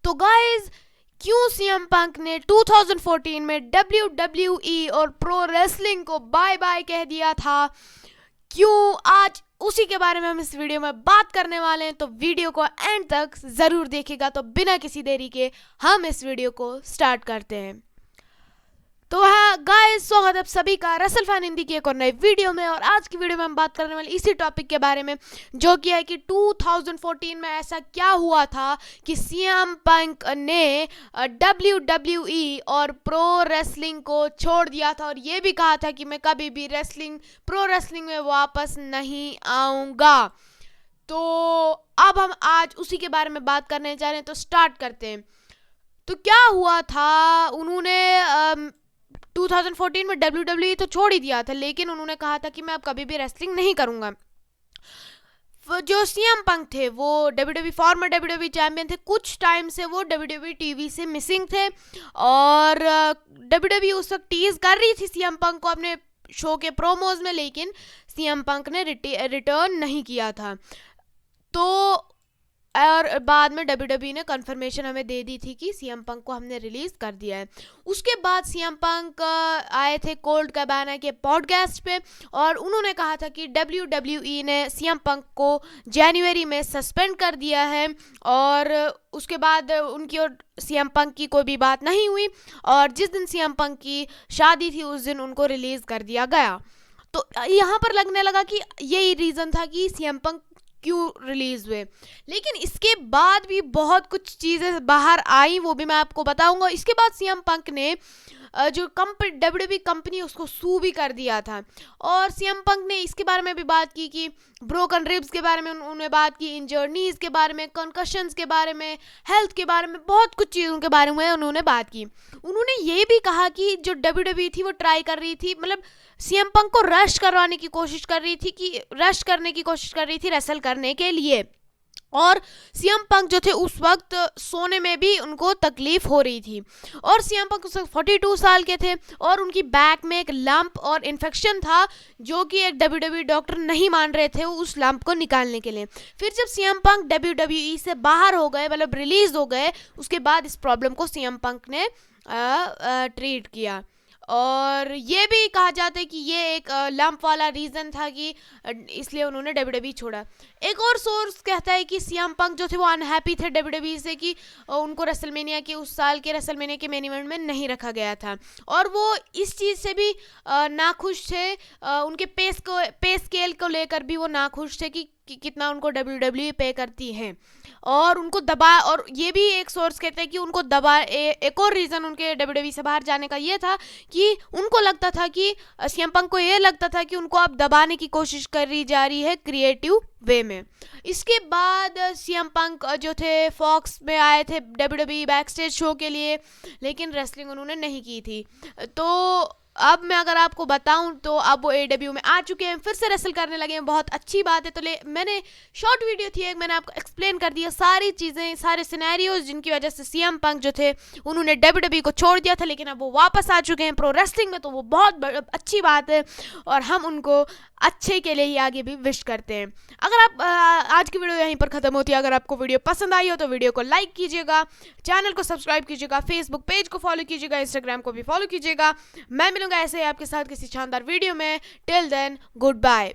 तो गाइज, क्यों CM Punk ने 2014 में WWE और प्रो रेसलिंग को बाय बाय कह दिया था, क्यों, आज उसी के बारे में हम इस वीडियो में बात करने वाले हैं। तो वीडियो को एंड तक जरूर देखिएगा। तो बिना किसी देरी के हम इस वीडियो को स्टार्ट करते हैं। तो हाँ गाइस, स्वागत है आप सभी का रेसल फैन हिंदी की एक और नई वीडियो में। और आज की वीडियो में हम बात करने वाले इसी टॉपिक के बारे में, जो कि है कि 2014 में ऐसा क्या हुआ था कि सीएम पंक ने WWE और प्रो रेसलिंग को छोड़ दिया था और ये भी कहा था कि मैं कभी भी प्रो रेसलिंग में वापस नहीं आऊँगा। तो अब हम आज उसी के बारे में बात करने जा रहे हैं। तो स्टार्ट करते हैं। तो क्या हुआ था, उन्होंने 2014 में WWE तो छोड़ ही दिया था, लेकिन उन्होंने कहा था कि मैं अब कभी भी रेसलिंग नहीं करूंगा। जो सीएम पंक थे वो फॉर्मर WWE चैंपियन थे। कुछ टाइम से वो WWE टीवी से मिसिंग थे और WWE उस वक्त टीज कर रही थी सीएम पंक को अपने शो के प्रोमोज में, लेकिन सीएम पंक ने रिटर्न नहीं किया था। तो और बाद में WWE ने कंफर्मेशन हमें दे दी थी कि सीएम पंक को हमने रिलीज कर दिया है। उसके बाद सीएम पंक आए थे कोल्ड कैबाना के पॉडकास्ट पे और उन्होंने कहा था कि WWE ने सीएम पंक को जनवरी में सस्पेंड कर दिया है और उसके बाद उनकी और सीएम पंक की कोई भी बात नहीं हुई और जिस दिन सीएम पंक की शादी थी उस दिन उनको रिलीज कर दिया गया। तो यहाँ पर लगने लगा कि यही रीज़न था कि सीएम पंक क्यों रिलीज हुए। लेकिन इसके बाद भी बहुत कुछ चीज़ें बाहर आई, वो भी मैं आपको बताऊंगा। इसके बाद सीएम पंक ने जो WWE कंपनी उसको सू भी कर दिया था और सीएम पंक ने इसके बारे में भी बात की कि ब्रोकन रिब्स के बारे में उन्होंने बात की, इंजर्ड नीज के बारे में, कंकशंस के बारे में, हेल्थ के बारे में, बहुत कुछ चीज़ों के बारे में उन्होंने बात की। उन्होंने ये भी कहा कि जो WWE थी वो ट्राई कर रही थी, मतलब सीएम पंक को रश करने की कोशिश कर रही थी रेसल करने के लिए। और सीएम पंक जो थे उस वक्त सोने में भी उनको तकलीफ हो रही थी और सीएम पंक उस वक्त 42 साल के थे और उनकी बैक में एक लंप और इन्फेक्शन था, जो कि एक WWE डॉक्टर नहीं मान रहे थे उस लंप को निकालने के लिए। फिर जब सीएम पंक WWE से बाहर हो गए, मतलब रिलीज हो गए, उसके बाद इस प्रॉब्लम को सीएम पंक ने ट्रीट किया और ये भी कहा जाता है कि ये एक लंप वाला रीज़न था कि इसलिए उन्होंने WWE छोड़ा। एक और सोर्स कहता है कि सीएम पंक जो थे वो अनहैप्पी थे WWE से कि उनको रेसलमेनिया के उस साल के रेसलमेनिया के मेन इवेंट में नहीं रखा गया था और वो इस चीज़ से भी नाखुश थे। उनके पे स्केल को लेकर भी वो नाखुश थे कि कितना उनको WWE पे करती है और उनको दबा। और ये भी एक सोर्स कहते हैं कि उनको दबा, एक और रीज़न उनके WWE से बाहर जाने का ये था कि उनको लगता था कि सीएम पंक को ये लगता था कि उनको अब दबाने की कोशिश करी जा रही है क्रिएटिव वे में। इसके बाद सीएम पंक जो थे फॉक्स में आए थे WWE बैकस्टेज शो के लिए, लेकिन रेसलिंग उन्होंने नहीं की थी। तो अब मैं अगर आपको बताऊं तो अब वो AEW में आ चुके हैं, फिर से रेसल करने लगे हैं, बहुत अच्छी बात है। तो मैंने शॉर्ट वीडियो थी एक, मैंने आपको एक्सप्लेन कर दिया सारी चीज़ें, सारे सिनेरियोज जिनकी वजह से सीएम पंक जो थे उन्होंने WWE को छोड़ दिया था, लेकिन अब वो वापस आ चुके हैं प्रो रेसलिंग में। तो वो बहुत अच्छी बात है और हम उनको अच्छे के लिए ही आगे भी विश करते हैं। अगर आप आज की वीडियो यहीं पर ख़त्म होती है। अगर आपको वीडियो पसंद आई हो तो वीडियो को लाइक कीजिएगा, चैनल को सब्सक्राइब कीजिएगा, फेसबुक पेज को फॉलो कीजिएगा, इंस्टाग्राम को भी फॉलो कीजिएगा। मैं मिलूंगा ऐसे ही आपके साथ किसी शानदार वीडियो में। Till then, good bye.